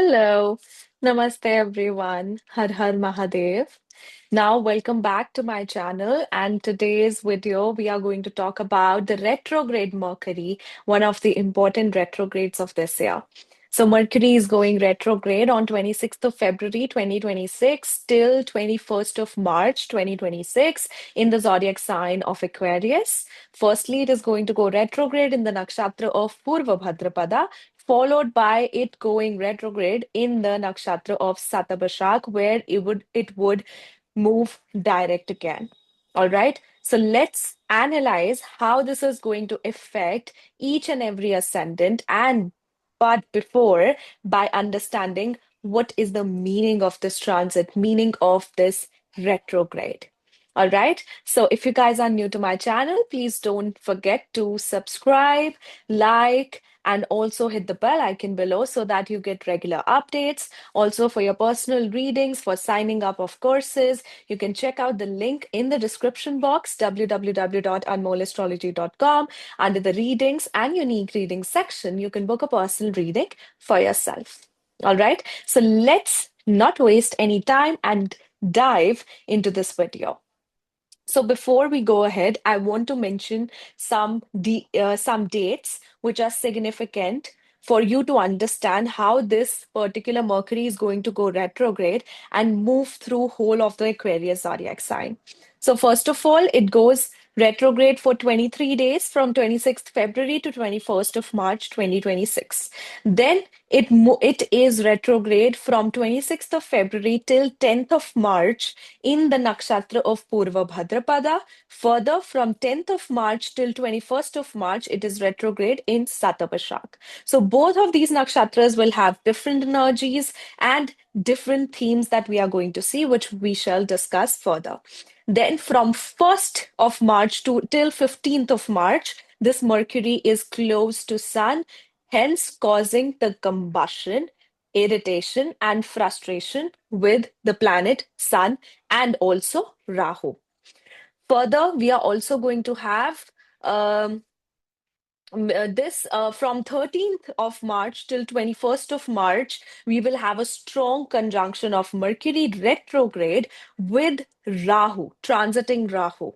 Hello. Namaste, everyone. Har Har Mahadev. Now, welcome back to my channel. And today's video, we are going to talk about the retrograde Mercury, one of the important retrogrades of this year. So, Mercury is going retrograde on 26th of February 2026 till 21st of March 2026 in the zodiac sign of Aquarius. Firstly, it is going to go retrograde in the nakshatra of Purva Bhadrapada, followed by it going retrograde in the nakshatra of Satabhashak, where it would move direct again. All right. So let's analyze how this is going to affect each and every ascendant, and but before, by understanding what is the meaning of this transit, meaning of this retrograde. All right. So if you guys are new to my channel, please don't forget to subscribe, like, and also hit the bell icon below so that you get regular updates. Also, for your personal readings, for signing up of courses, you can check out the link in the description box, www.anmolastrology.com. Under the readings and unique readings section, you can book a personal reading for yourself. All right. So let's not waste any time and dive into this video. So before we go ahead, I want to mention some dates which are significant for you to understand how this particular Mercury is going to go retrograde and move through whole of the Aquarius zodiac sign. So first of all, it goes retrograde for 23 days from 26th February to 21st of March 2026. Then it is retrograde from 26th of February till 10th of March in the nakshatra of Purva Bhadrapada. Further, from 10th of March till 21st of March, it is retrograde in Satabhashak. So both of these nakshatras will have different energies and different themes that we are going to see, which we shall discuss further. Then from 1st of March to till 15th of March, this Mercury is close to Sun, hence causing the combustion, irritation, and frustration with the planet Sun and also Rahu. Further, we are also going to have um, this from 13th of March till 21st of March, we will have a strong conjunction of Mercury retrograde with Rahu, transiting Rahu.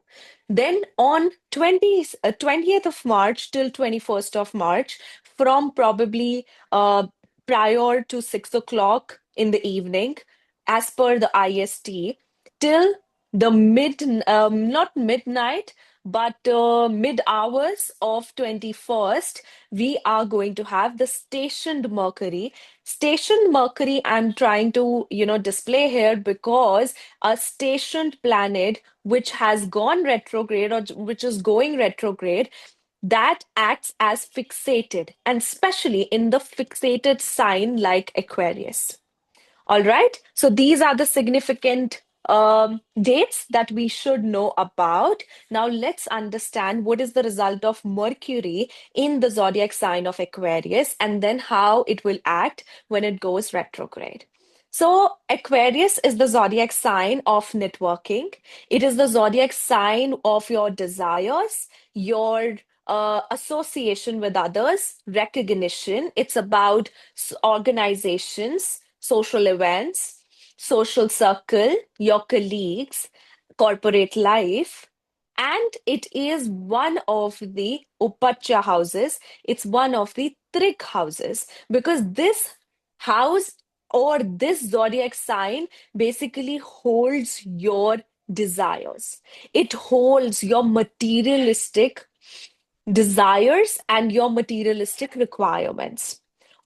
Then on 20th of March till 21st of March, from probably prior to 6 o'clock in the evening, as per the IST, till the not midnight, but mid hours of 21st, we are going to have the stationed Mercury. Stationed Mercury, I'm trying to, display here because a stationed planet which has gone retrograde or which is going retrograde, that acts as fixated, and especially in the fixated sign like Aquarius. All right. So these are the significant dates that we should know about. Now let's understand what is the result of Mercury in the zodiac sign of Aquarius and then how it will act when it goes retrograde. So Aquarius is the zodiac sign of networking. It is the zodiac sign of your desires, your association with others, recognition. It's about organizations, social events, social circle, your colleagues, corporate life. And it is one of the Upacha houses. It's one of the Trik houses because this house or this zodiac sign basically holds your desires. It holds your materialistic desires and your materialistic requirements.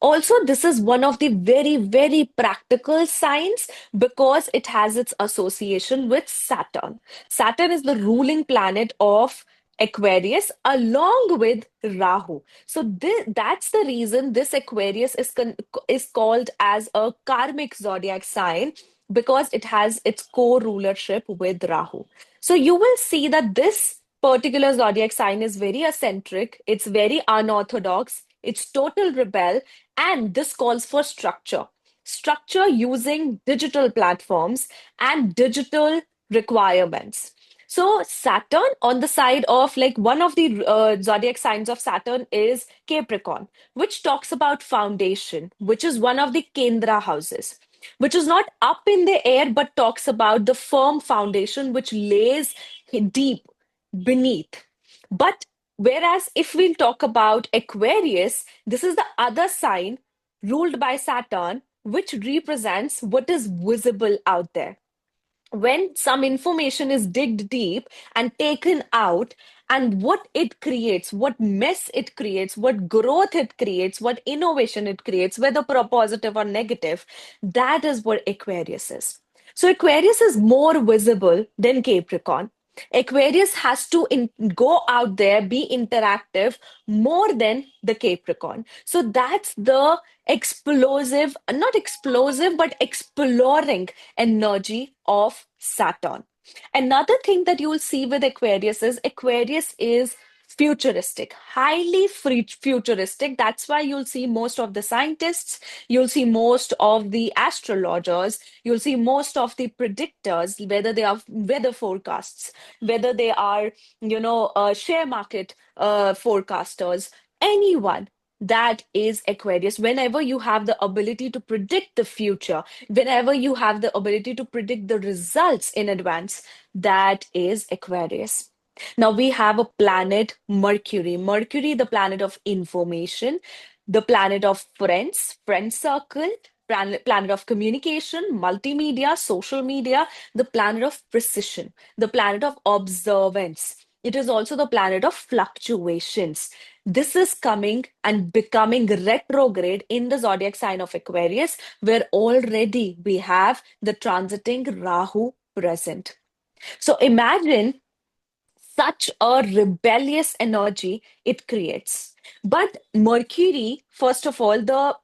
Also, this is one of the very, very practical signs because it has its association with Saturn. Saturn is the ruling planet of Aquarius along with Rahu. So that's the reason this Aquarius is called as a karmic zodiac sign because it has its co-rulership with Rahu. So you will see that this particular zodiac sign is very eccentric, it's very unorthodox, it's total rebel, and this calls for structure. Structure using digital platforms and digital requirements. So Saturn on the side of like one of the zodiac signs of Saturn is Capricorn, which talks about foundation, which is one of the Kendra houses, which is not up in the air, but talks about the firm foundation which lays deep beneath. But whereas if we'll talk about Aquarius, this is the other sign ruled by Saturn, which represents what is visible out there. When some information is digged deep and taken out, and what it creates, what mess it creates, what growth it creates, what innovation it creates, whether positive or negative, that is what Aquarius is. So Aquarius is more visible than Capricorn. Aquarius has to go out there, be interactive more than the Capricorn. So that's the explosive, not explosive, but exploring energy of Saturn. Another thing that you will see with Aquarius is futuristic, highly futuristic. That's why you'll see most of the scientists, you'll see most of the astrologers, you'll see most of the predictors, whether they are weather forecasts, whether they are, share market forecasters, anyone that is Aquarius. Whenever you have the ability to predict the future, whenever you have the ability to predict the results in advance, that is Aquarius. Now we have a planet, Mercury. Mercury, the planet of information, the planet of friends, friend circle, planet of communication, multimedia, social media, the planet of precision, the planet of observance. It is also the planet of fluctuations. This is coming and becoming retrograde in the zodiac sign of Aquarius, where already we have the transiting Rahu present. So imagine such a rebellious energy it creates. But Mercury, first of all, the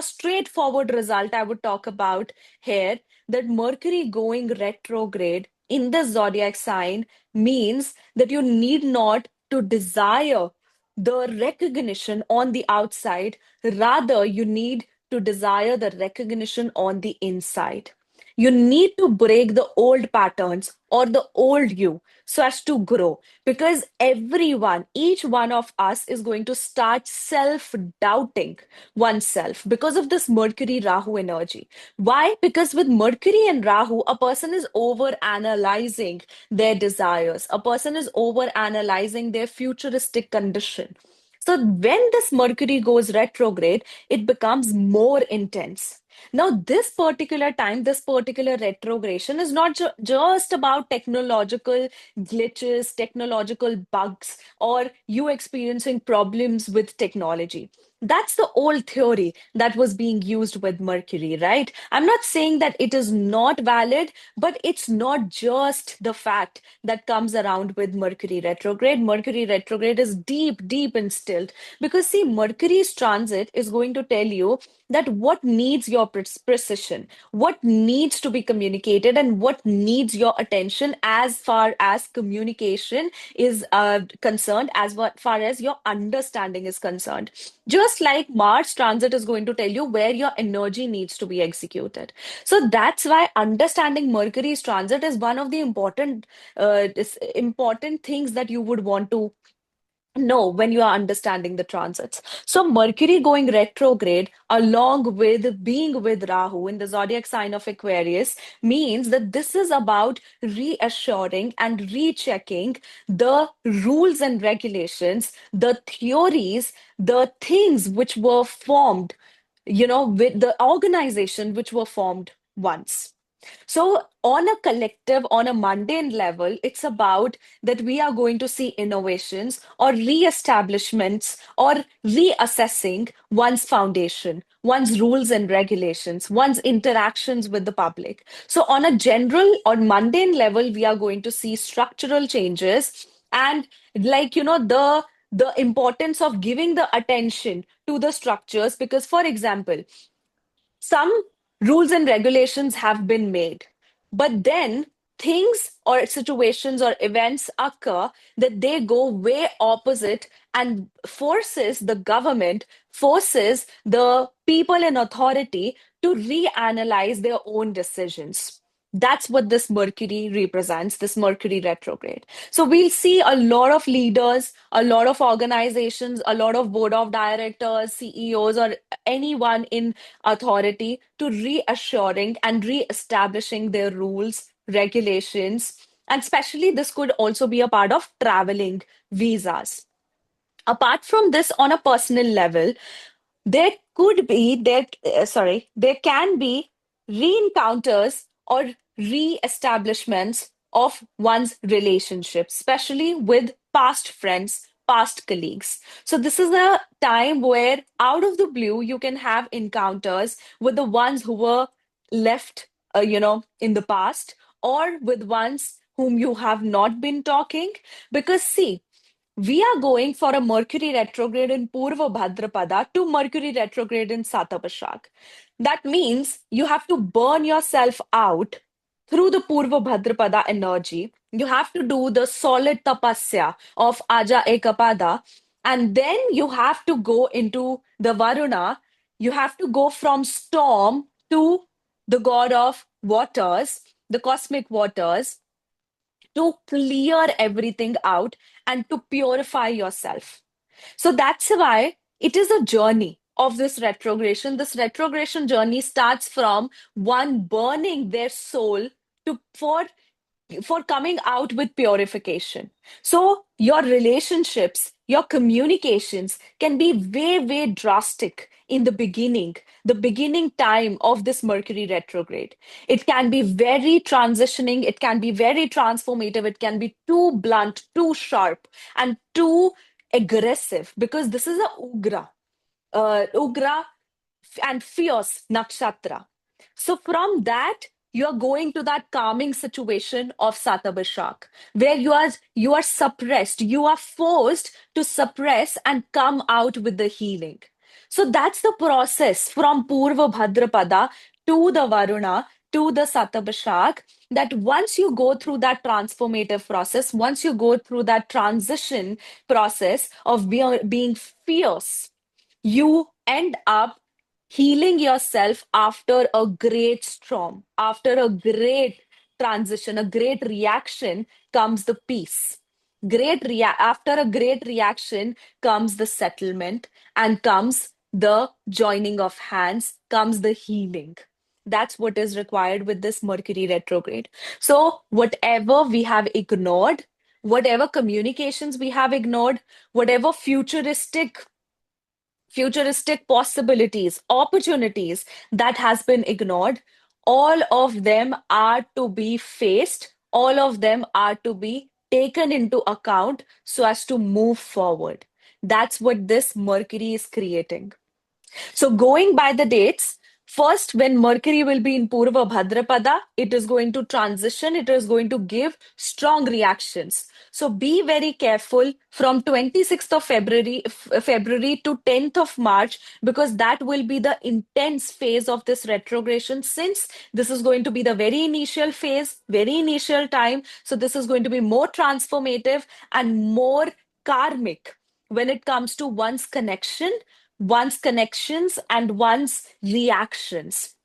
straightforward result I would talk about here, that Mercury going retrograde in the zodiac sign means that you need not to desire the recognition on the outside, rather, you need to desire the recognition on the inside. You need to break the old patterns or the old you so as to grow. Because everyone, each one of us is going to start self doubting oneself because of this Mercury Rahu energy. Why? Because with Mercury and Rahu, a person is over analyzing their desires, a person is over analyzing their futuristic condition. So when this Mercury goes retrograde, it becomes more intense. Now, this particular time, this particular retrogression is not just about technological glitches, technological bugs, or you experiencing problems with technology. That's the old theory that was being used with Mercury, right? I'm not saying that it is not valid, but it's not just the fact that comes around with Mercury retrograde. Mercury retrograde is deep, deep instilled because, see, Mercury's transit is going to tell you that what needs your precision, what needs to be communicated, and what needs your attention as far as communication is concerned, as far as your understanding is concerned. Just like Mars transit is going to tell you where your energy needs to be executed. So that's why understanding Mercury's transit is one of the important things that you would want to know when you are understanding the transits. So Mercury going retrograde along with being with Rahu in the zodiac sign of Aquarius means that this is about reassuring and rechecking the rules and regulations, the theories, the things which were formed, with the organization which were formed once. So, on a collective, on a mundane level, it's about that we are going to see innovations or re-establishments or reassessing one's foundation, one's rules and regulations, one's interactions with the public. So, on a general or mundane level, we are going to see structural changes and, like, the importance of giving the attention to the structures. Because, for example, some rules and regulations have been made, but then things or situations or events occur that they go way opposite and forces the government, forces the people in authority to reanalyze their own decisions. That's what this Mercury represents, this Mercury retrograde. So we'll see a lot of leaders, a lot of organizations, a lot of board of directors, CEOs, or anyone in authority to reassuring and re-establishing their rules, regulations, and especially this could also be a part of traveling visas. Apart from this, on a personal level, there can be re-encounters or re-establishments of one's relationship, especially with past friends, past colleagues. So this is a time where out of the blue you can have encounters with the ones who were left in the past, or with ones whom you have not been talking. Because see, we are going for a Mercury retrograde in Purva Bhadrapada to Mercury retrograde in Satabhashak. That means you have to burn yourself out through the Purva Bhadrapada energy. You have to do the solid tapasya of Aja Ekapada, and then you have to go into the Varuna. You have to go from storm to the god of waters, the cosmic waters, to clear everything out and to purify yourself. So that's why it is a journey of this retrogression. This retrogression journey starts from one burning their soul to for coming out with purification. So your relationships, your communications can be way, way drastic in the beginning time of this Mercury retrograde. It can be very transitioning, it can be very transformative, it can be too blunt, too sharp, and too aggressive because this is a Ugra and fierce nakshatra. So from that, you are going to that calming situation of Satabhashak, where you are suppressed, you are forced to suppress and come out with the healing. So that's the process from Purva Bhadrapada to the Varuna to the Satabhashak. That once you go through that transformative process, once you go through that transition process of being fierce, you end up healing yourself after a great storm, after a great transition, a great reaction comes the peace. After a great reaction comes the settlement and comes the joining of hands, comes the healing. That's what is required with this Mercury retrograde. So, whatever we have ignored, whatever communications we have ignored, whatever futuristic possibilities, opportunities that has been ignored, all of them are to be faced, all of them are to be taken into account so as to move forward. That's what this Mercury is creating. So, going by the dates, first, when Mercury will be in Purva Bhadrapada, it is going to transition, it is going to give strong reactions. So, be very careful from 26th of February to 10th of March, because that will be the intense phase of this retrogression, since this is going to be the very initial phase, very initial time. So, this is going to be more transformative and more karmic when it comes to one's connections and one's reactions.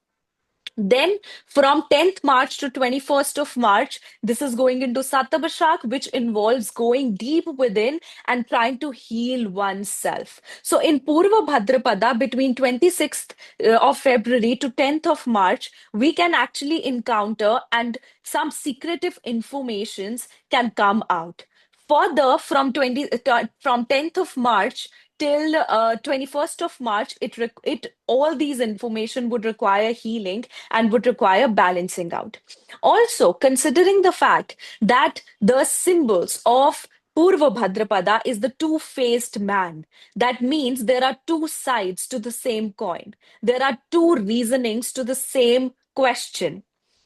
Then from 10th March to 21st of March, this is going into Satabhashak, which involves going deep within and trying to heal oneself. So in Purva Bhadrapada, between 26th of February to 10th of March, we can actually encounter and some secretive informations can come out. Further, from 10th of March till 21st of March, it all these information would require healing and would require balancing out. Also, considering the fact that the symbols of Purva Bhadrapada is the two-faced man. That means there are two sides to the same coin. There are two reasonings to the same question.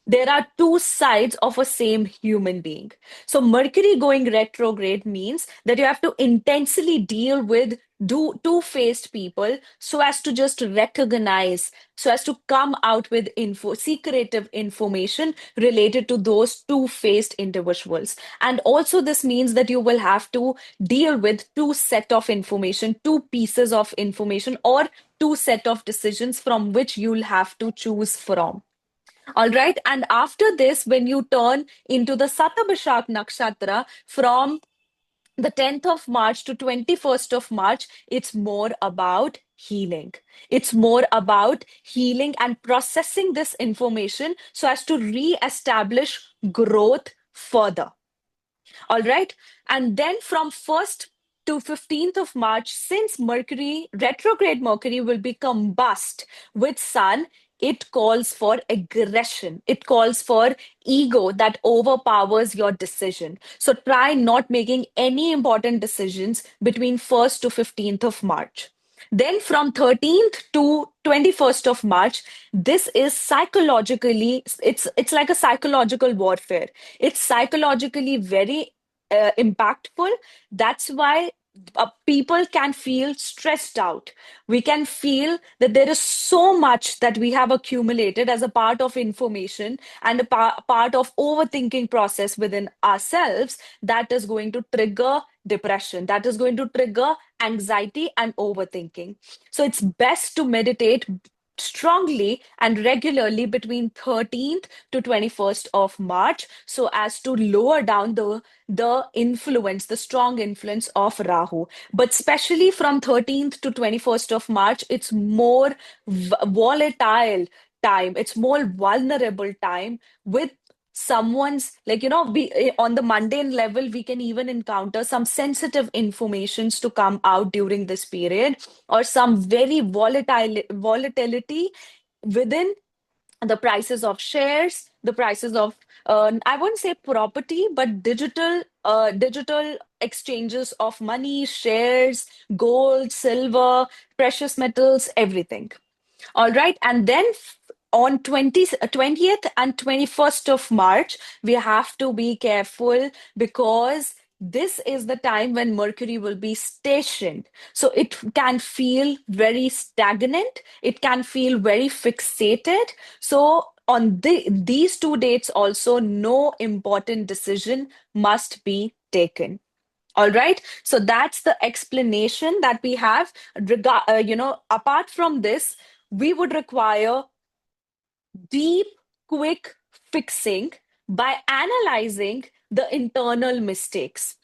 There are two sides of a same human being. So Mercury going retrograde means that you have to intensely deal with two-faced people so as to just recognize, so as to come out with secretive information related to those two-faced individuals. And also this means that you will have to deal with two set of information, two pieces of information, or two set of decisions from which you'll have to choose from. All right. And after this, when you turn into the Satabhishak Nakshatra from the 10th of March to 21st of March, it's more about healing. It's more about healing and processing this information so as to re-establish growth further. All right. And then from 1st to 15th of March, since Mercury, retrograde Mercury will be combust with Sun, it calls for aggression. It calls for ego that overpowers your decision. So try not making any important decisions between 1st to 15th of March. Then from 13th to 21st of March, this is psychologically, it's like a psychological warfare. It's psychologically very impactful. That's why people can feel stressed out. We can feel that there is so much that we have accumulated as a part of information and a part of overthinking process within ourselves that is going to trigger depression, that is going to trigger anxiety and overthinking. So it's best to meditate strongly and regularly between 13th to 21st of March so as to lower down the influence, the strong influence of Rahu. But especially from 13th to 21st of March, it's more volatile time. It's more vulnerable time with someone's, like, on the mundane level, we can even encounter some sensitive informations to come out during this period, or some very volatile volatility within the prices of shares, the prices of I won't say property, but digital exchanges of money, shares, gold, silver, precious metals, everything. All right. And then on 20th and 21st of March, we have to be careful because this is the time when Mercury will be stationed. So it can feel very stagnant. It can feel very fixated. So on these two dates also, no important decision must be taken. All right. So that's the explanation that we have. Apart from this, we would require deep, quick fixing by analyzing the internal mistakes.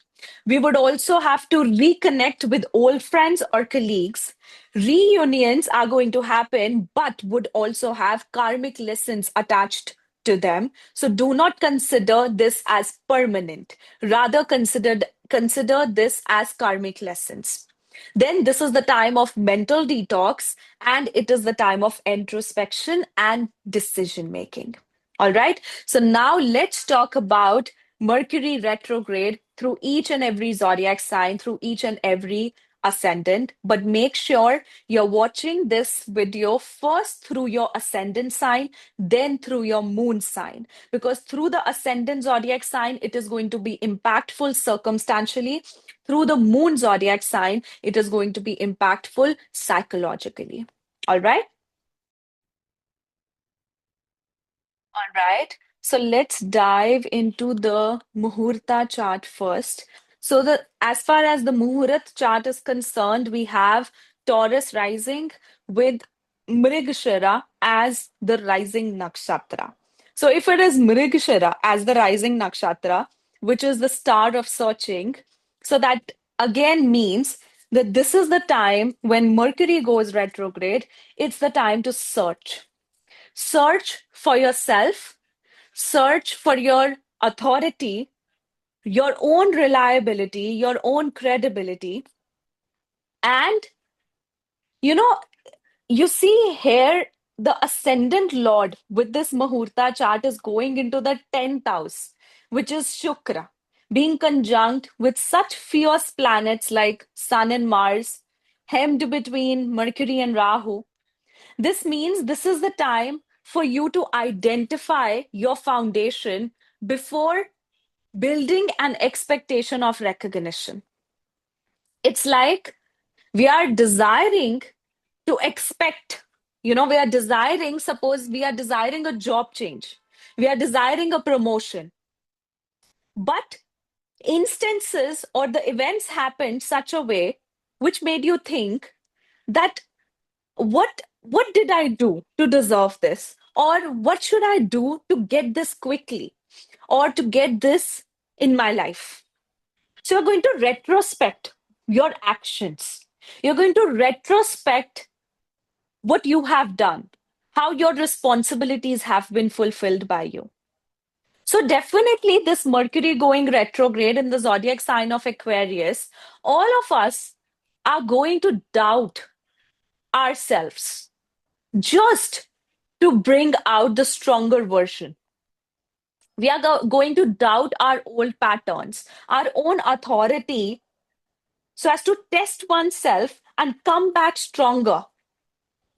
We would also have to reconnect with old friends or colleagues. Reunions are going to happen, but would also have karmic lessons attached to them. So do not consider this as permanent. Rather, consider this as karmic lessons. Then this is the time of mental detox, and it is the time of introspection and decision making. All right. So now let's talk about Mercury retrograde through each and every zodiac sign, through each and every ascendant. But make sure you're watching this video first through your ascendant sign, then through your moon sign. Because through the ascendant zodiac sign, it is going to be impactful circumstantially. Through the moon zodiac sign, it is going to be impactful psychologically. All right. All right. So let's dive into the Muhurta chart first. So the as far as the Muhurat chart is concerned, we have Taurus rising with Mrigashira as the rising nakshatra. So if it is Mrigashira as the rising nakshatra, which is the star of searching, so that again means that this is the time when Mercury goes retrograde. It's the time to search. Search for yourself, search for your authority, your own reliability, your own credibility. And you know, you see here the ascendant lord with this Muhurta chart is going into the 10th house, which is Shukra, being conjunct with such fierce planets like Sun and Mars, hemmed between Mercury and Rahu. This means this is the time for you to identify your foundation before building an expectation of recognition. It's like we are desiring to expect, we are desiring, suppose we are desiring a job change, we are desiring a promotion, but instances or the events happened such a way which made you think that what did I do to deserve this? Or what should I do to get this quickly or to get this in my life? So you're going to retrospect your actions. You're going to retrospect what you have done, how your responsibilities have been fulfilled by you. So, definitely, this Mercury going retrograde in the zodiac sign of Aquarius, all of us are going to doubt ourselves just to bring out the stronger version. We are going to doubt our old patterns, our own authority, so as to test oneself and come back stronger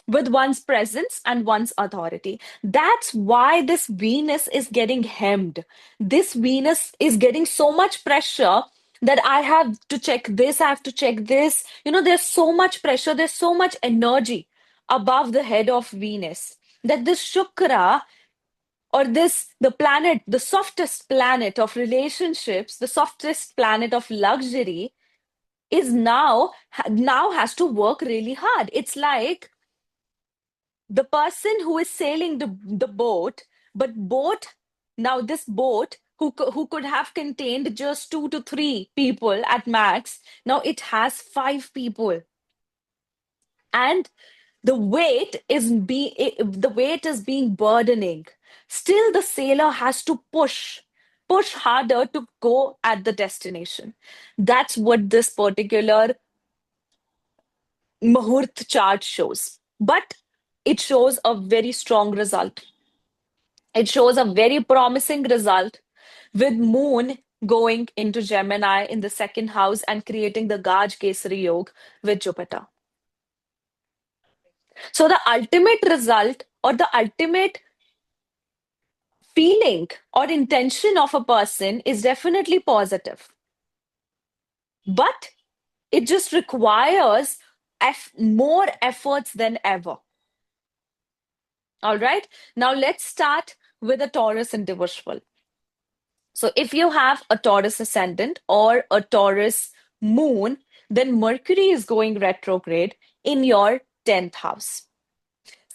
with one's presence and one's authority. That's why this Venus is getting hemmed. This Venus is getting so much pressure that I have to check this, I have to check this. There's so much pressure, there's so much energy above the head of Venus that this Shukra, or the planet, the softest planet of relationships, the softest planet of luxury, is now has to work really hard. It's like the person who is sailing the boat, but now this boat who could have contained just 2 to 3 people at max, now it has 5 people. And the weight is being burdening. Still, the sailor has to push harder to go at the destination. That's what this particular Muhurt chart shows. But it shows a very strong result. It shows a very promising result with Moon going into Gemini in the second house and creating the Gaj Kesari Yoga with Jupiter. So the ultimate result or the ultimate feeling or intention of a person is definitely positive. But it just requires more efforts than ever. All right. Now let's start with a Taurus individual. So if you have a Taurus ascendant or a Taurus moon, then Mercury is going retrograde in your 10th house.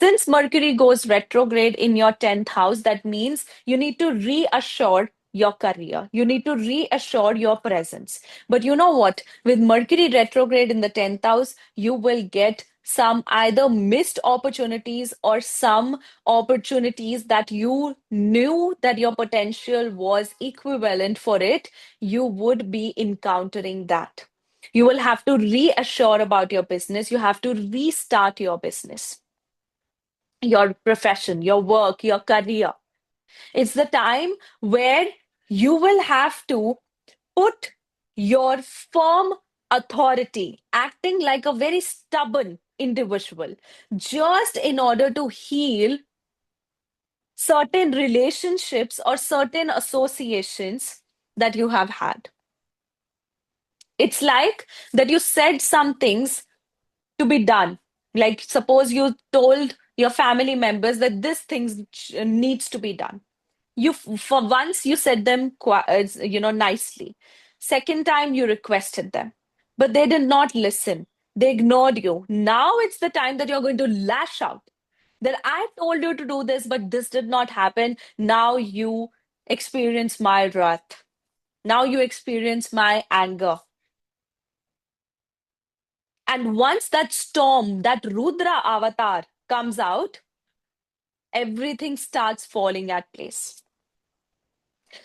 Since Mercury goes retrograde in your 10th house, that means you need to reassure your career. You need to reassure your presence. But you know what? With Mercury retrograde in the 10th house, you will get some either missed opportunities or some opportunities that you knew that your potential was equivalent for it. You would be encountering that. You will have to reassure about your business. You have to restart your business, your profession, your work, your career. It's the time where you will have to put your firm authority, acting like a very stubborn individual, just in order to heal certain relationships or certain associations that you have had. It's like that you said some things to be done. Like, suppose you told your family members that this thing needs to be done. For once you said them nicely. Second time you requested them, but they did not listen. They ignored you. Now it's the time that you're going to lash out. That I told you to do this, but this did not happen. Now you experience my wrath. Now you experience my anger. And once that storm, that Rudra avatar comes out, everything starts falling at place.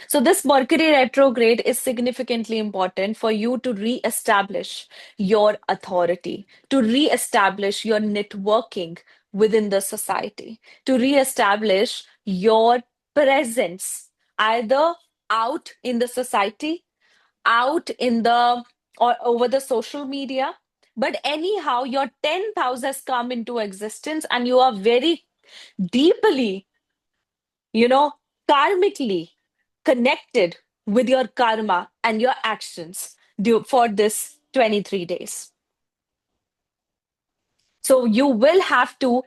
So, this Mercury retrograde is significantly important for you to re-establish your authority, to re-establish your networking within the society, to re-establish your presence either out in the society, out in the or over the social media. But anyhow, your 10th house has come into existence and you are very deeply, you know, karmically connected with your karma and your actions for this 23 days. So you will have to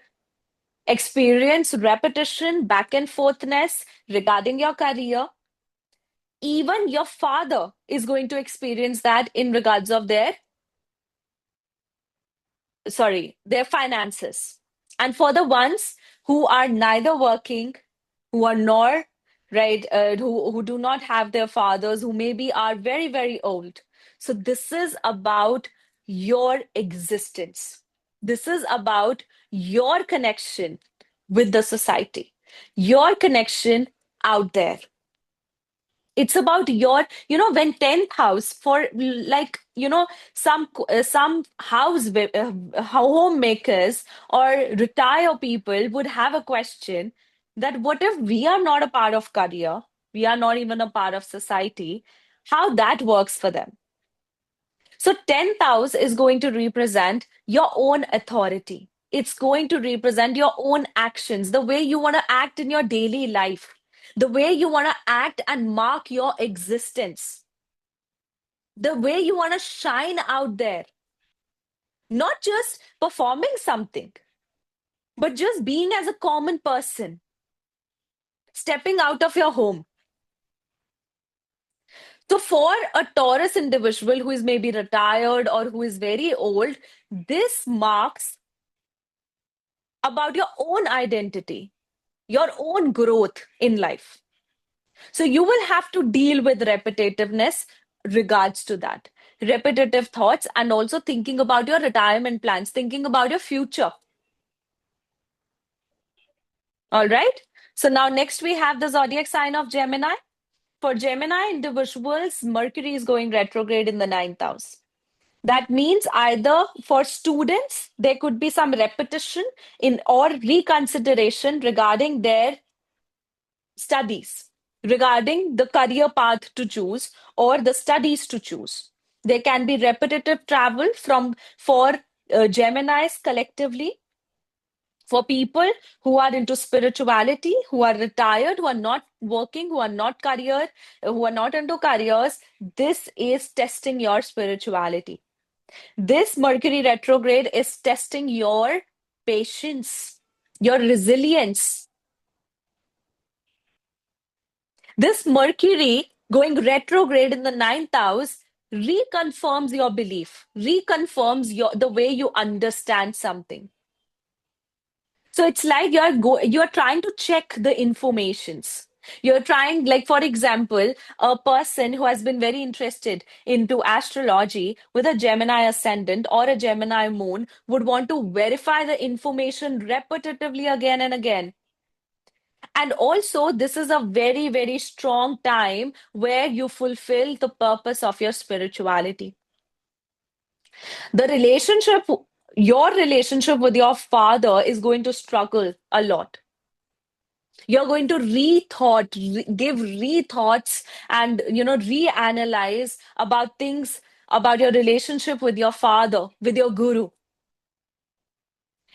experience repetition, back and forthness regarding your career. Even your father is going to experience that in regards of their finances. And for the ones who are neither working, who are nor, right, who do not have their fathers, who maybe are very, very old. So this is about your existence. This is about your connection with the society, your connection out there. It's about your, when 10th house for, like, some homemakers or retire people would have a question that what if we are not a part of career, we are not even a part of society, how that works for them. So 10th house is going to represent your own authority. It's going to represent your own actions, the way you want to act in your daily life, the way you want to act and mark your existence, the way you want to shine out there, not just performing something, but just being as a common person, stepping out of your home. So, for a Taurus individual who is maybe retired or who is very old, this marks about your own identity, your own growth in life. So you will have to deal with repetitiveness regards to that. Repetitive thoughts and also thinking about your retirement plans, thinking about your future. All right. So now next we have the zodiac sign of Gemini. For Gemini individuals, Mercury is going retrograde in the ninth house. That means either for students, there could be some repetition in or reconsideration regarding their studies, regarding the career path to choose or the studies to choose. There can be repetitive travel from for Geminis collectively, for people who are into spirituality, who are retired, who are not working, who are not career, who are not into careers. This is testing your spirituality. This Mercury retrograde is testing your patience, your resilience. This Mercury going retrograde in the ninth house reconfirms your belief, reconfirms the way you understand something. So it's like you're trying to check the informations. You're trying, like, for example, a person who has been very interested into astrology with a Gemini ascendant or a Gemini moon would want to verify the information repetitively again and again. And also, this is a very, very strong time where you fulfill the purpose of your spirituality. The relationship, your relationship with your father is going to struggle a lot. You're going to give rethoughts and, reanalyze about things, about your relationship with your father, with your guru.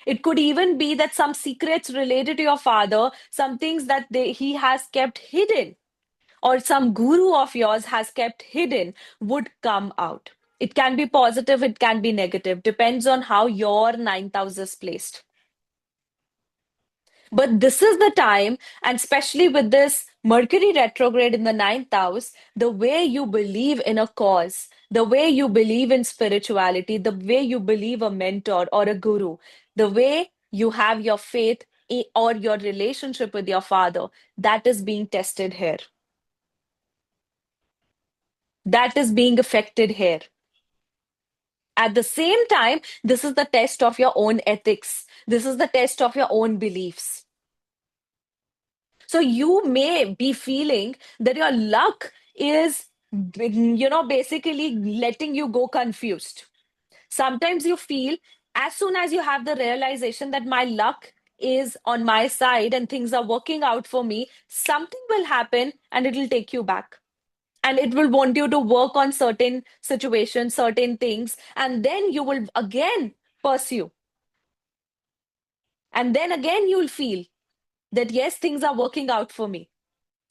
It could even be that some secrets related to your father, some things that he has kept hidden, or some guru of yours has kept hidden, would come out. It can be positive, it can be negative, depends on how your ninth house is placed. But this is the time, and especially with this Mercury retrograde in the ninth house, the way you believe in a cause, the way you believe in spirituality, the way you believe a mentor or a guru, the way you have your faith or your relationship with your father, that is being tested here. That is being affected here. At the same time, this is the test of your own ethics. This is the test of your own beliefs. So you may be feeling that your luck is, basically letting you go confused. Sometimes you feel as soon as you have the realization that my luck is on my side and things are working out for me, something will happen and it will take you back. And it will want you to work on certain situations, certain things, and then you will again pursue. And then again, you'll feel that, yes, things are working out for me.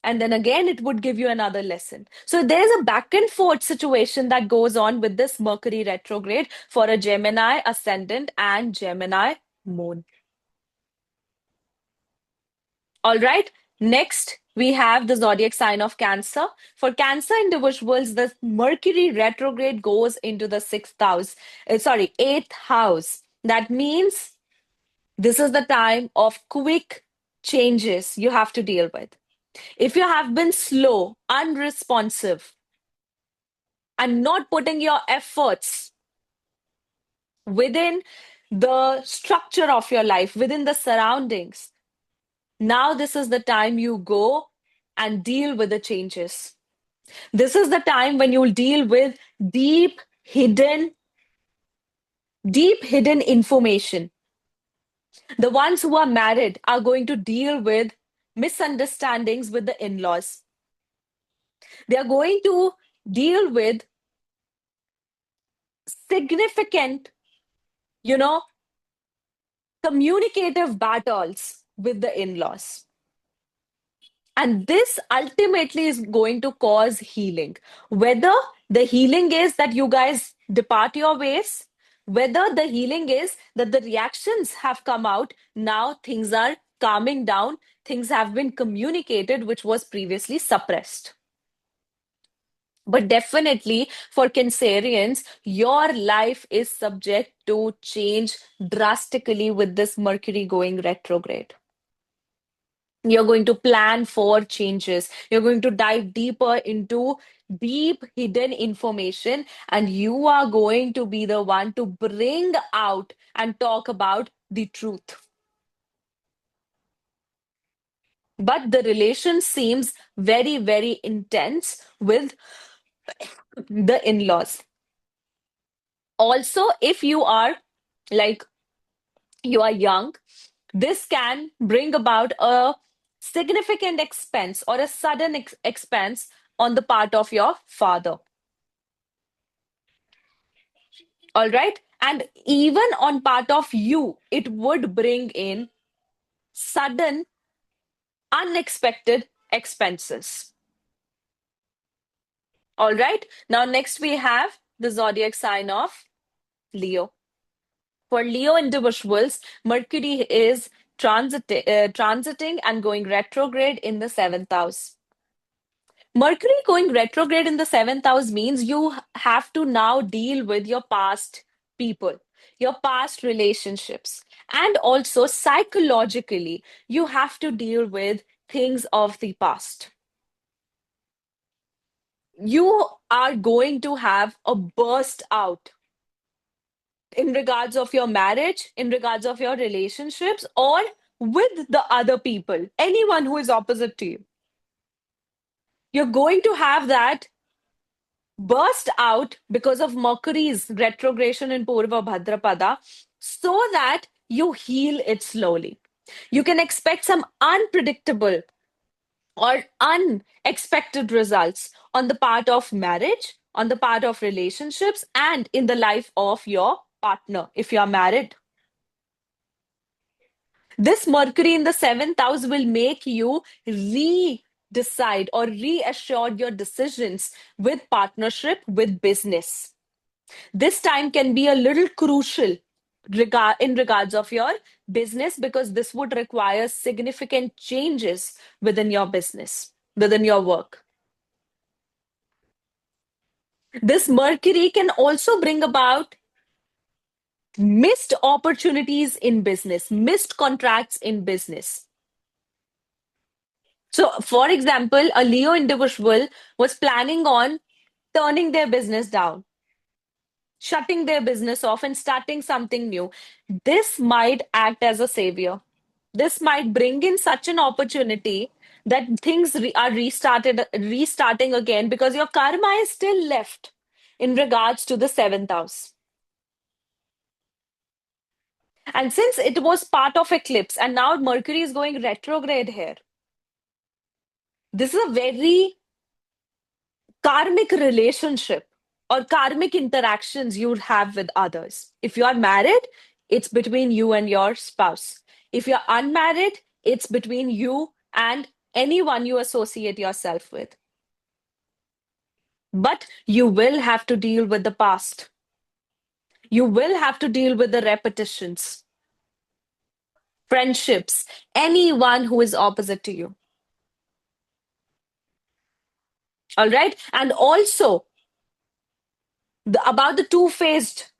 And then again, it would give you another lesson. So there's a back and forth situation that goes on with this Mercury retrograde for a Gemini ascendant and Gemini moon. All right. Next, we have the zodiac sign of Cancer. For Cancer individuals, the Mercury retrograde goes into the eighth house. That means This is the time of quick changes you have to deal with. If you have been slow, unresponsive, and not putting your efforts within the structure of your life, within the surroundings, now this is the time you go and deal with the changes. This is the time when you'll deal with deep, hidden, deep, hidden information. The ones who are married are going to deal with misunderstandings with the in laws. They are going to deal with significant, you know, communicative battles with the in laws. And this ultimately is going to cause healing. Whether the healing is that you guys depart your ways, whether the healing is that the reactions have come out, now things are calming down, things have been communicated, which was previously suppressed. But definitely for Cancerians, your life is subject to change drastically with this Mercury going retrograde. You're going to plan for changes. You're going to dive deeper into deep hidden information, and you are going to be the one to bring out and talk about the truth. But the relation seems very, very intense with the in laws. Also, if you are like you are young, this can bring about a significant expense or a sudden expense on the part of your father. All right. And even on part of you, it would bring in sudden, unexpected expenses. All right. Now, next we have the zodiac sign of Leo. For Leo individuals, Mercury is transiting and going retrograde in the seventh house. Mercury going retrograde in the seventh house means you have to now deal with your past people, your past relationships, and also psychologically, you have to deal with things of the past. You are going to have a burst out in regards of your marriage, in regards of your relationships, or with the other people, anyone who is opposite to you. You're going to have that burst out because of Mercury's retrogression in Purva Bhadrapada so that you heal it slowly. You can expect some unpredictable or unexpected results on the part of marriage, on the part of relationships, and in the life of your partner if you are married. This Mercury in the seventh house will make you decide or reassure your decisions with partnership, with business. This time can be a little crucial in regards of your business because this would require significant changes within your business, within your work. This Mercury can also bring about missed opportunities in business, missed contracts in business. So, for example, a Leo individual was planning on turning their business down, shutting their business off, and starting something new. This might act as a savior. This might bring in such an opportunity that things are restarting again because your karma is still left in regards to the seventh house. And since it was part of eclipse and now Mercury is going retrograde here, this is a very karmic relationship or karmic interactions you would have with others. If you are married, it's between you and your spouse. If you're unmarried, it's between you and anyone you associate yourself with. But you will have to deal with the past. You will have to deal with the repetitions, friendships, anyone who is opposite to you. All right. And also about the two-faced,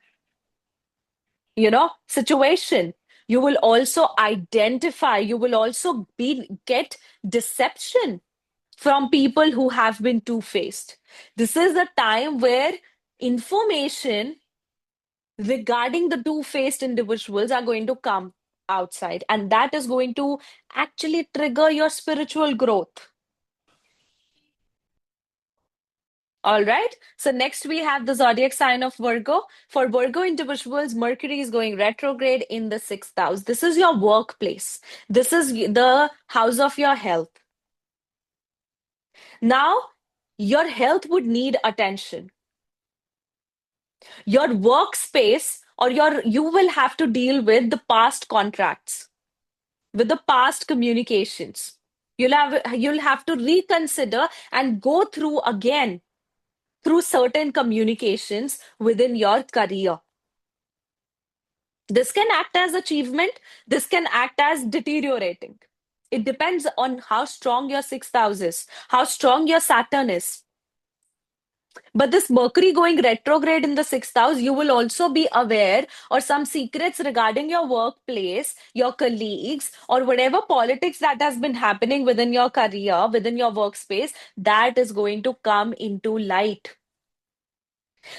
situation. You will also identify, you will also get deception from people who have been two-faced. This is the time where information regarding the two-faced individuals are going to come outside, and that is going to actually trigger your spiritual growth. All right. So next we have the zodiac sign of Virgo. For Virgo individuals, Mercury is going retrograde in the sixth house. This is your workplace. This is the house of your health. Now, your health would need attention. Your workspace, or you will have to deal with the past contracts, with the past communications. You'll have to reconsider and go through again through certain communications within your career. This can act as achievement, this can act as deteriorating. It depends on how strong your sixth house is, how strong your Saturn is. But this Mercury going retrograde in the sixth house, you will also be aware or some secrets regarding your workplace, your colleagues, or whatever politics that has been happening within your career, within your workspace, that is going to come into light.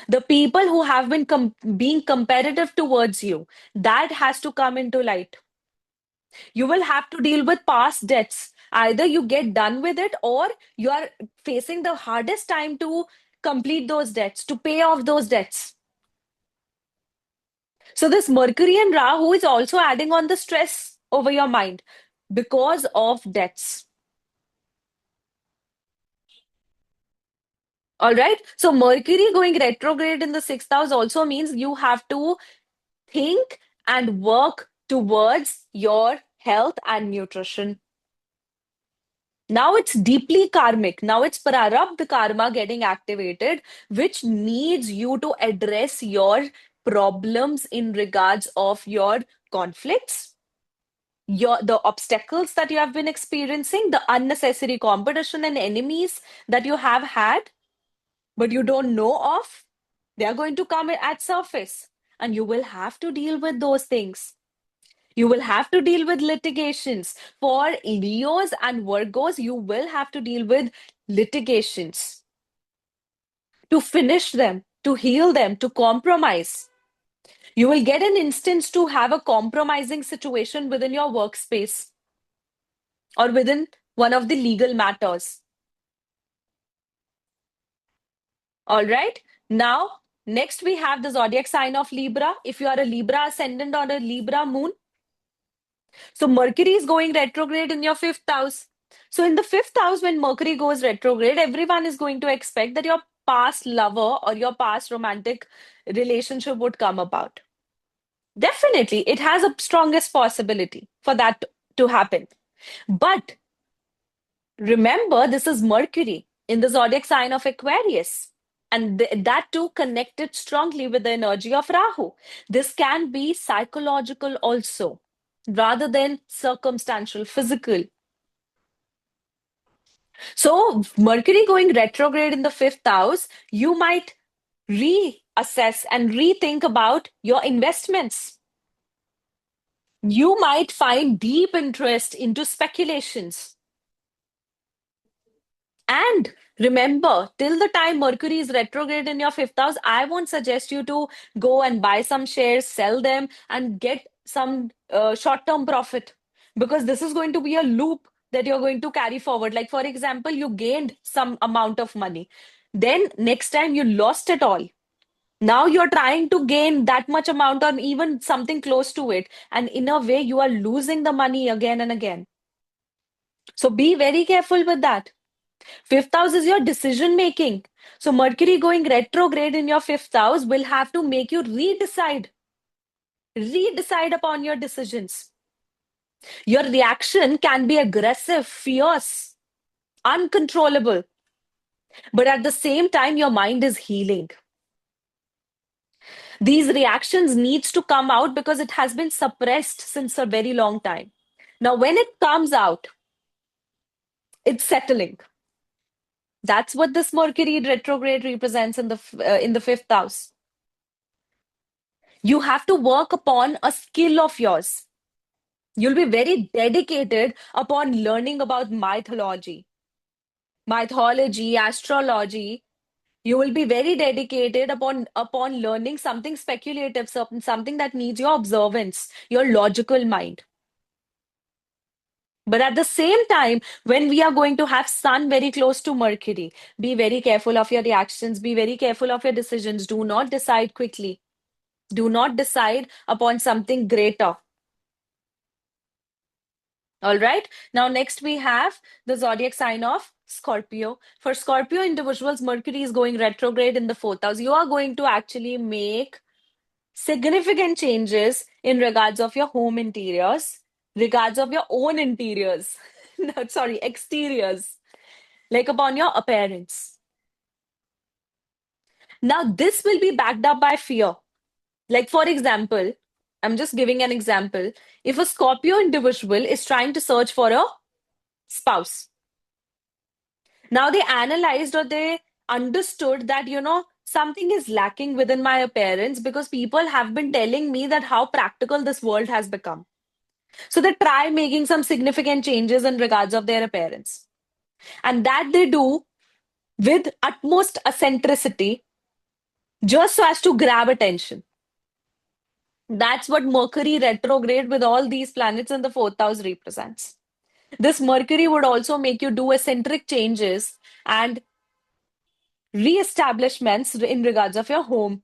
The people who have been being competitive towards you, that has to come into light. You will have to deal with past debts. Either you get done with it, or you are facing the hardest time to complete those debts, to pay off those debts. So this Mercury and Rahu is also adding on the stress over your mind because of debts. All right. So Mercury going retrograde in the sixth house also means you have to think and work towards your health and nutrition. Now it's deeply karmic. Now it's prarabdha karma getting activated, which needs you to address your problems in regards of your conflicts, the obstacles that you have been experiencing, the unnecessary competition and enemies that you have had, but you don't know of. They are going to come at surface, and you will have to deal with those things. You will have to deal with litigations. For Leos and Virgos, you will have to deal with litigations to finish them, to heal them, to compromise. You will get an instance to have a compromising situation within your workspace or within one of the legal matters. All right. Now, next we have the zodiac sign of Libra. If you are a Libra ascendant or a Libra moon, so Mercury is going retrograde in your fifth house. So in the fifth house, when Mercury goes retrograde, everyone is going to expect that your past lover or your past romantic relationship would come about. Definitely, it has a strongest possibility for that to happen. But remember, this is Mercury in the zodiac sign of Aquarius. And that too connected strongly with the energy of Rahu. This can be psychological also, rather than circumstantial, physical. So, Mercury going retrograde in the fifth house, you might reassess and rethink about your investments. You might find deep interest into speculations. And remember, till the time Mercury is retrograde in your fifth house, I won't suggest you to go and buy some shares, sell them, and get some short term profit, because this is going to be a loop that you're going to carry forward. Like, for example, you gained some amount of money, then next time you lost it all. Now you're trying to gain that much amount or even something close to it. And in a way, you are losing the money again and again. So be very careful with that. Fifth house is your decision making. So Mercury going retrograde in your fifth house will have to make you redecide upon your decisions. Your reaction can be aggressive, fierce, uncontrollable. But at the same time, your mind is healing. These reactions needs to come out because it has been suppressed since a very long time. Now, when it comes out, it's settling. That's what this Mercury retrograde represents in the fifth house. You have to work upon a skill of yours. You'll be very dedicated upon learning about mythology, astrology. You will be very dedicated upon learning something speculative, something that needs your observance, your logical mind. But at the same time, when we are going to have Sun very close to Mercury, be very careful of your reactions, be very careful of your decisions. Do not decide quickly. Do not decide upon something greater. All right. Now, next we have the zodiac sign of Scorpio. For Scorpio individuals, Mercury is going retrograde in the fourth house. You are going to actually make significant changes in regards of your home interiors, regards of your own interiors. No, sorry, exteriors, like upon your appearance. Now, this will be backed up by fear. Like, for example, I'm just giving an example. If a Scorpio individual is trying to search for a spouse, now they analyzed or they understood that, something is lacking within my appearance because people have been telling me that how practical this world has become. So they try making some significant changes in regards of their appearance. And that they do with utmost eccentricity just so as to grab attention. That's what Mercury retrograde with all these planets in the fourth house represents. This Mercury would also make you do eccentric changes and re-establishments in regards of your home,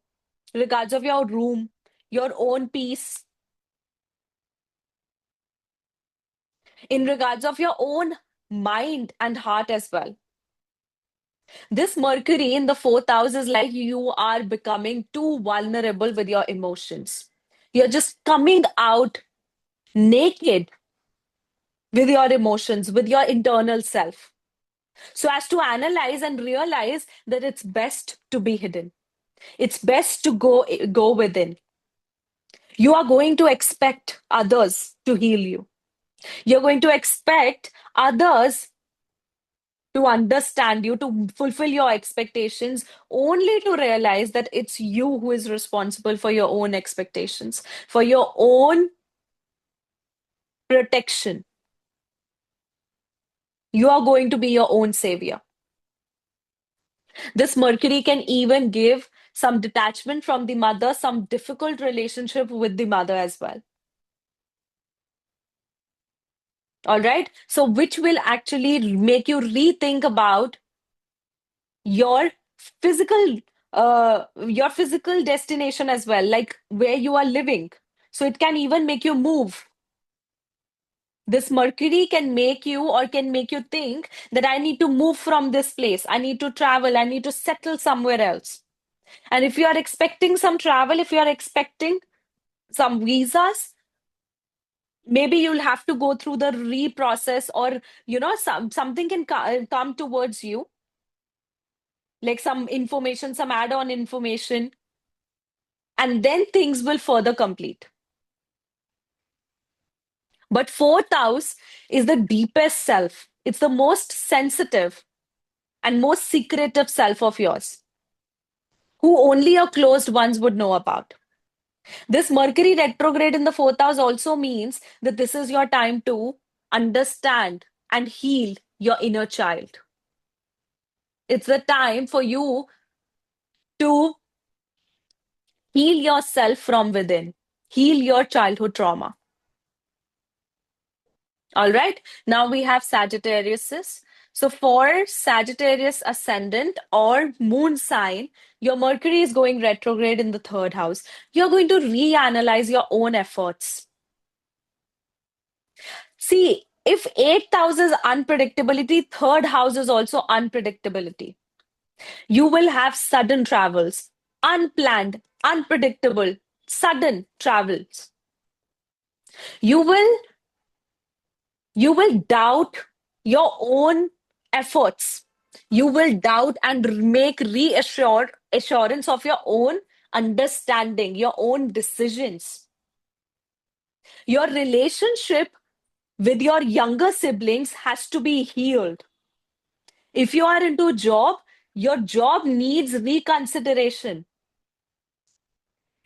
regards of your room, your own peace, in regards of your own mind and heart as well. This Mercury in the fourth house is like you are becoming too vulnerable with your emotions. You're just coming out naked with your emotions, with your internal self. So as to analyze and realize that it's best to be hidden. It's best to go within. You are going to expect others to heal you. You're going to expect others to understand you, to fulfill your expectations, only to realize that it's you who is responsible for your own expectations, for your own protection. You are going to be your own savior. This Mercury can even give some detachment from the mother, some difficult relationship with the mother as well. All right. So, which will actually make you rethink about your physical destination as well, like where you are living. So it can even make you move. This Mercury can make you or can make you think that I need to move from this place. I need to travel. I need to settle somewhere else. And if you are expecting some travel, if you are expecting some visas, maybe you'll have to go through the reprocess, or something can come towards you, like some information, some add-on information, and then things will further complete. But fourth house is the deepest self. It's the most sensitive and most secretive self of yours, who only your closed ones would know about. This Mercury retrograde in the fourth house also means that this is your time to understand and heal your inner child. It's the time for you to heal yourself from within, heal your childhood trauma. All right. Now we have Sagittarius. So for Sagittarius ascendant or moon sign, your Mercury is going retrograde in the third house. You're going to reanalyze your own efforts. See, if eighth house is unpredictability, third house is also unpredictability. You will have sudden travels, unplanned, unpredictable, sudden travels. You will you will doubt your own efforts. You will doubt and make assurance of your own understanding, your own decisions. Your relationship with your younger siblings has to be healed. If you are into a job, your job needs reconsideration.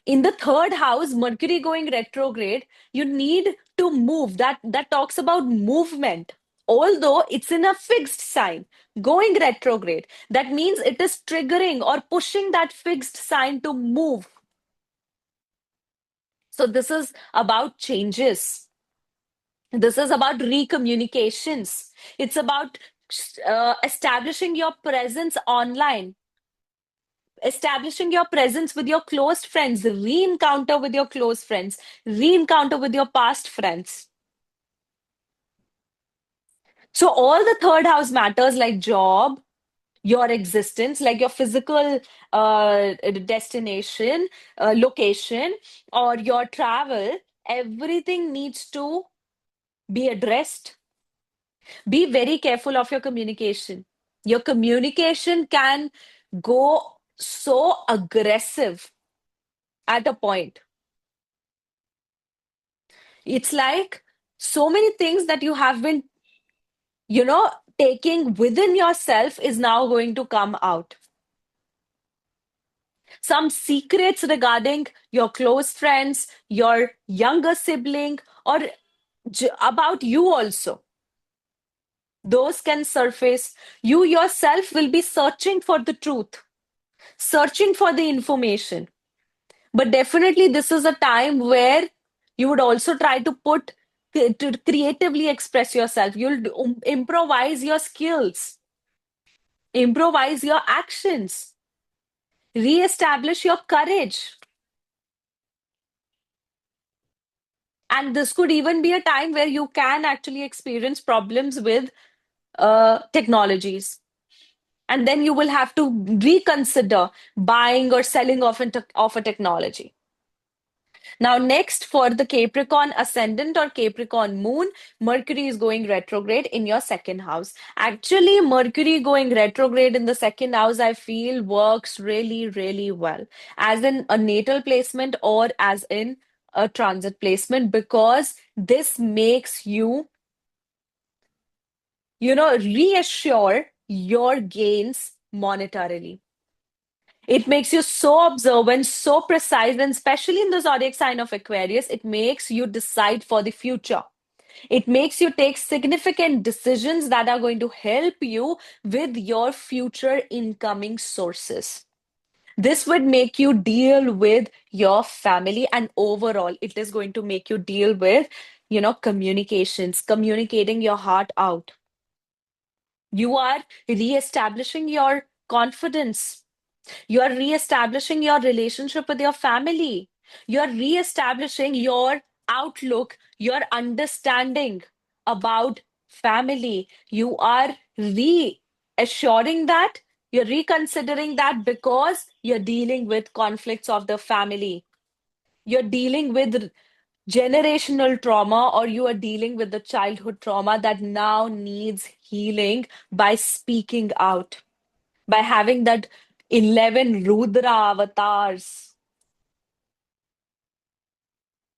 In the third house, Mercury going retrograde, you need to move. That talks about movement. Although it's in a fixed sign, going retrograde, that means it is triggering or pushing that fixed sign to move. So this is about changes. This is about recommunications. It's about establishing your presence online, establishing your presence with your close friends, re-encounter with your close friends, re-encounter with your past friends. So all the third house matters, like job, your existence, like your physical destination, location, or your travel, everything needs to be addressed. Be very careful of your communication. Your communication can go so aggressive at a point. It's like so many things that you have been, you know, taking within yourself is now going to come out. Some secrets regarding your close friends, your younger sibling, or about you also. Those can surface. You yourself will be searching for the truth, searching for the information. But definitely, this is a time where you would also try to to creatively express yourself. You'll improvise your skills, improvise your actions, re-establish your courage. And this could even be a time where you can actually experience problems with technologies. And then you will have to reconsider buying or selling of a technology. Now, next for the Capricorn ascendant or Capricorn moon, Mercury is going retrograde in your second house. Actually, Mercury going retrograde in the second house, I feel works really, really well as in a natal placement or as in a transit placement because this makes you, reassure your gains monetarily. It makes you so observant, so precise, and especially in the zodiac sign of Aquarius, it makes you decide for the future. It makes you take significant decisions that are going to help you with your future incoming sources. This would make you deal with your family, and overall, it is going to make you deal with, communications, communicating your heart out. You are reestablishing your confidence. You're reestablishing your relationship with your family. You're reestablishing your outlook, your understanding about family. You are reassuring that, you're reconsidering that because you're dealing with conflicts of the family. You're dealing with generational trauma, or you are dealing with the childhood trauma that now needs healing by speaking out, by having that 11 Rudra avatars,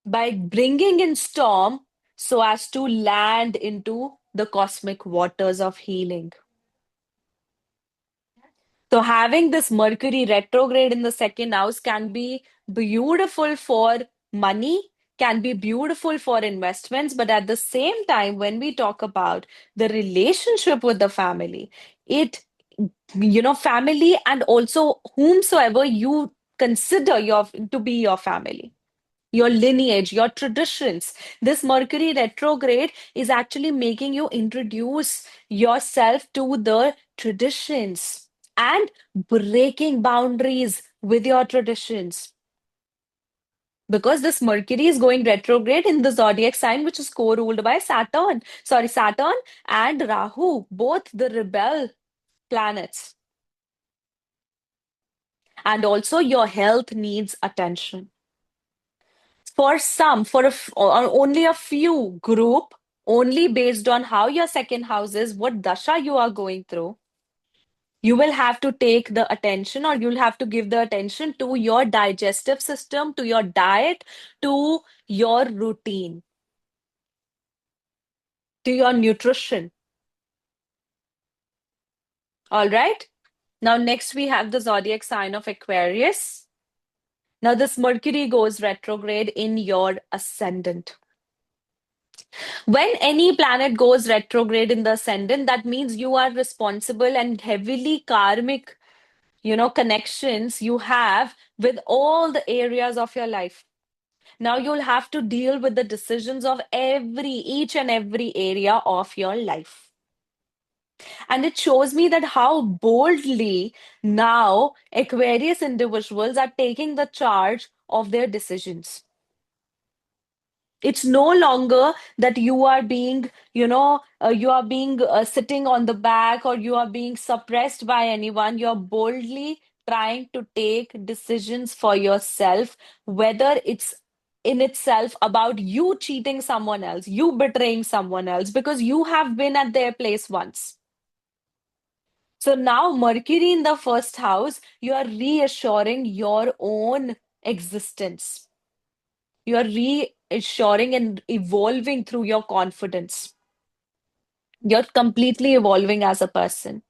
by bringing in storm so as to land into the cosmic waters of healing. So, having this Mercury retrograde in the second house can be beautiful for money, can be beautiful for investments, but at the same time, when we talk about the relationship with the family, it family and also whomsoever you consider your to be your family, your lineage, your traditions. This Mercury retrograde is actually making you introduce yourself to the traditions and breaking boundaries with your traditions. Because this Mercury is going retrograde in the zodiac sign, which is co-ruled by Saturn. Sorry, Saturn and Rahu, both the rebel planets. And also, your health needs attention. For some, or only a few group, only based on how your second house is, what dasha you are going through, you will have to take the attention, or you'll have to give the attention to your digestive system, to your diet, to your routine, to your nutrition. All right. Now, next we have the zodiac sign of Aquarius. Now, this Mercury goes retrograde in your ascendant. When any planet goes retrograde in the ascendant, that means you are responsible and heavily karmic, connections you have with all the areas of your life. Now you'll have to deal with the decisions of each and every area of your life. And it shows me that how boldly now Aquarius individuals are taking the charge of their decisions. It's no longer that you are being, sitting on the back, or you are being suppressed by anyone. You're boldly trying to take decisions for yourself, whether it's in itself about you cheating someone else, you betraying someone else, because you have been at their place once. So now, Mercury in the first house, you are reassuring your own existence. You are reassuring and evolving through your confidence. You're completely evolving as a person.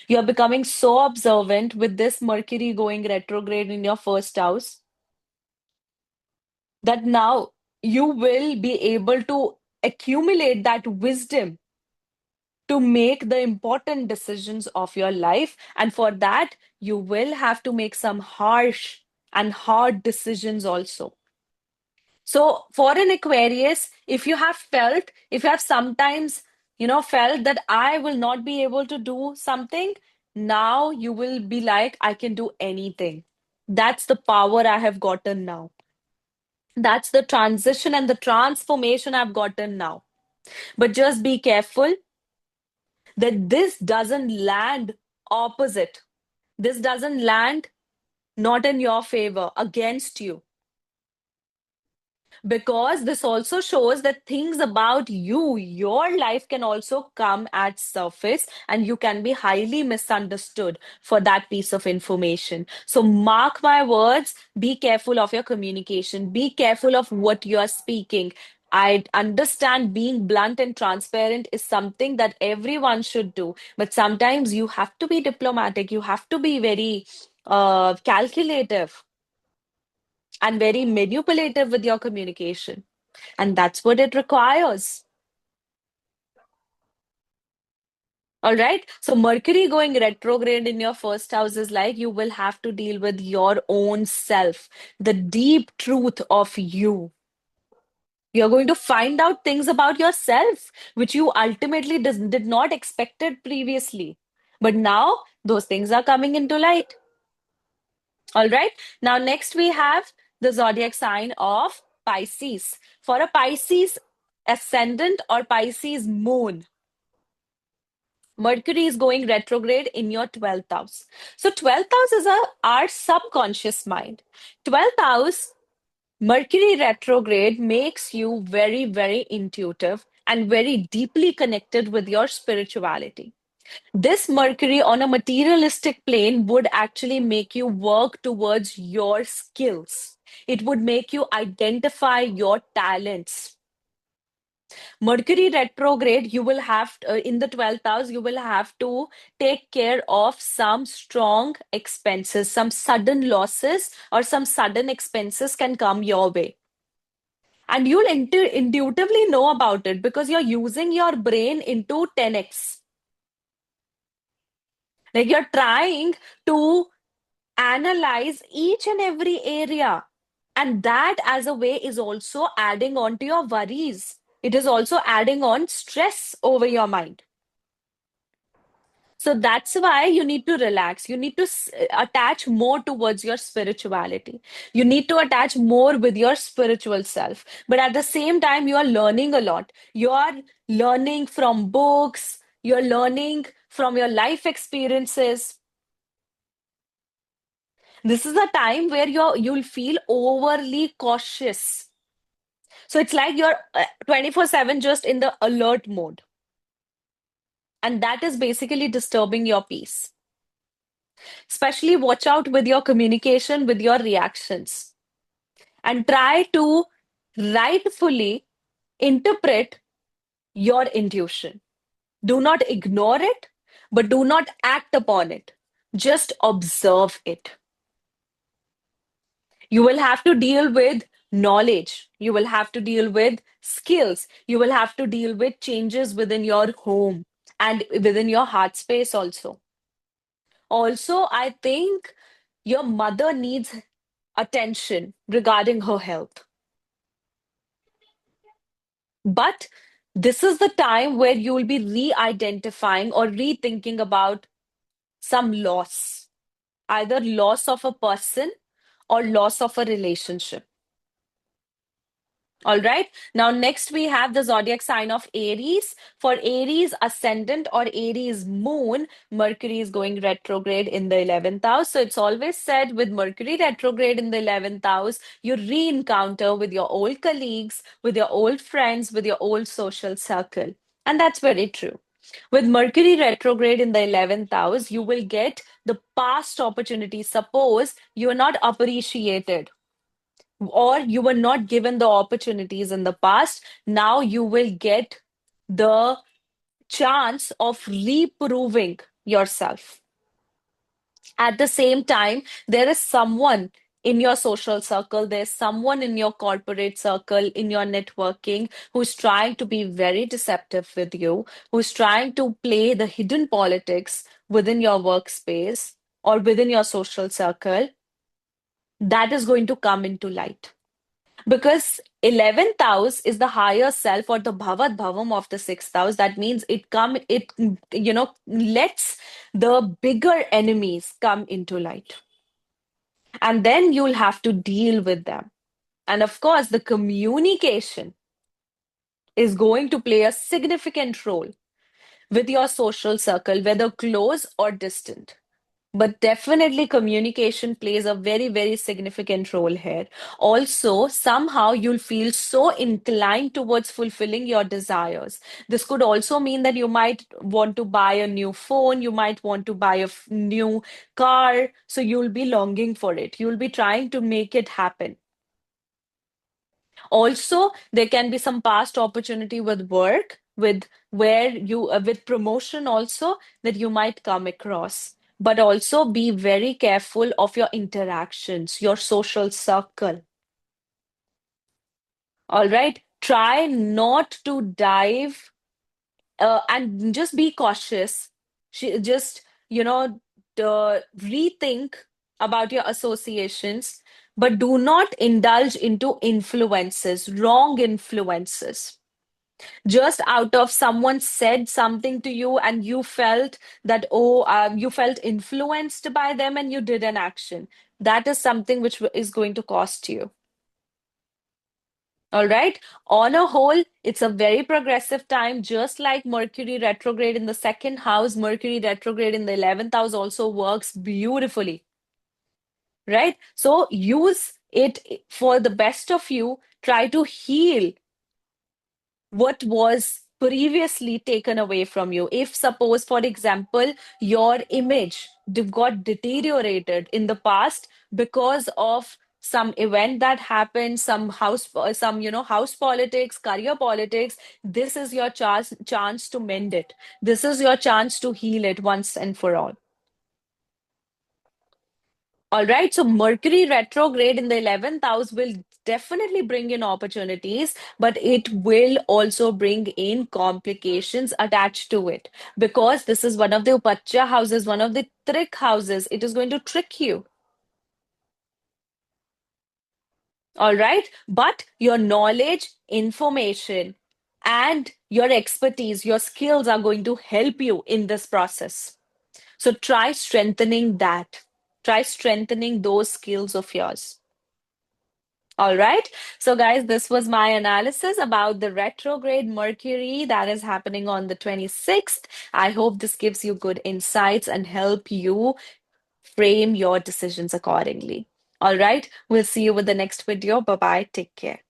You're becoming so observant with this Mercury going retrograde in your first house that now you will be able to accumulate that wisdom to make the important decisions of your life. And for that, you will have to make some harsh and hard decisions also. So for an Aquarius, if you have sometimes, felt that I will not be able to do something, now you will be like, I can do anything. That's the power I have gotten now. That's the transition and the transformation I've gotten now. But just be careful that this doesn't land opposite. This doesn't land not in your favor, against you. Because this also shows that things about you, your life can also come at surface, and you can be highly misunderstood for that piece of information. So mark my words, be careful of your communication, be careful of what you are speaking. I understand being blunt and transparent is something that everyone should do, but sometimes you have to be diplomatic, you have to be very calculative and very manipulative with your communication. And that's what it requires. All right. So, Mercury going retrograde in your first house is like you will have to deal with your own self, the deep truth of you. You're going to find out things about yourself, which you ultimately did not expected previously. But now those things are coming into light. All right. Now, next we have the zodiac sign of Pisces. For a Pisces ascendant or Pisces moon, Mercury is going retrograde in your 12th house. So 12th house is our subconscious mind. 12th house, Mercury retrograde makes you very, very intuitive and very deeply connected with your spirituality. This Mercury on a materialistic plane would actually make you work towards your skills. It would make you identify your talents. Mercury retrograde, you will have in the 12th house, you will have to take care of some strong expenses, some sudden losses, or some sudden expenses can come your way. And you'll intuitively know about it because you're using your brain into 10x. Like you're trying to analyze each and every area. And that, as a way, is also adding on to your worries. It is also adding on stress over your mind. So that's why you need to relax. You need to attach more towards your spirituality. You need to attach more with your spiritual self. But at the same time, you are learning a lot. You are learning from books, you're learning from your life experiences. This is a time where you'll feel overly cautious. So it's like you're 24/7 just in the alert mode. And that is basically disturbing your peace. Especially watch out with your communication, with your reactions, and try to rightfully interpret your intuition. Do not ignore it, but do not act upon it. Just observe it. You will have to deal with knowledge. You will have to deal with skills. You will have to deal with changes within your home and within your heart space also. Also, I think your mother needs attention regarding her health. But this is the time where you will be re-identifying or rethinking about some loss, either loss of a person or loss of a relationship. All right. Now, next we have the zodiac sign of Aries. For Aries ascendant or Aries moon, Mercury is going retrograde in the 11th house. So it's always said with Mercury retrograde in the 11th house, you re-encounter with your old colleagues, with your old friends, with your old social circle. And that's very true. With Mercury retrograde in the 11th house, you will get the past opportunities. Suppose you are not appreciated or you were not given the opportunities in the past, now you will get the chance of reproving yourself. At the same time, there is someone in your social circle, there's someone in your corporate circle, in your networking, who's trying to be very deceptive with you, who's trying to play the hidden politics within your workspace or within your social circle. That is going to come into light. Because 11th house is the higher self or the bhavat bhavam of the sixth house. That means it lets the bigger enemies come into light. And then you'll have to deal with them. And of course, the communication is going to play a significant role with your social circle, whether close or distant. But definitely, communication plays a very, very significant role here. Also, somehow you'll feel so inclined towards fulfilling your desires. This could also mean that you might want to buy a new phone, you might want to buy a new car. So you'll be longing for it. You'll be trying to make it happen. Also, there can be some past opportunity with work, with where you with promotion also that you might come across. But also be very careful of your interactions, your social circle. All right. Try not to dive and just be cautious. Just, rethink about your associations, but do not indulge into influences, wrong influences. Just out of someone said something to you and you felt that, you felt influenced by them and you did an action. That is something which is going to cost you. All right. On a whole, it's a very progressive time, just like Mercury retrograde in the second house. Mercury retrograde in the 11th house also works beautifully, right? So use it for the best of you. Try to heal what was previously taken away from you. If, suppose, for example, your image got deteriorated in the past because of some event that happened, house politics, career politics, this is your chance to mend it. This is your chance to heal it once and for all. All right, so Mercury retrograde in the 11th house will definitely bring in opportunities, but it will also bring in complications attached to it because this is one of the Upacha houses, one of the trick houses. It is going to trick you. All right, but your knowledge, information, and your expertise, your skills are going to help you in this process. So try strengthening that. Try strengthening those skills of yours. All right. So, guys, this was my analysis about the retrograde Mercury that is happening on the 26th. I hope this gives you good insights and help you frame your decisions accordingly. All right. We'll see you with the next video. Bye bye. Take care.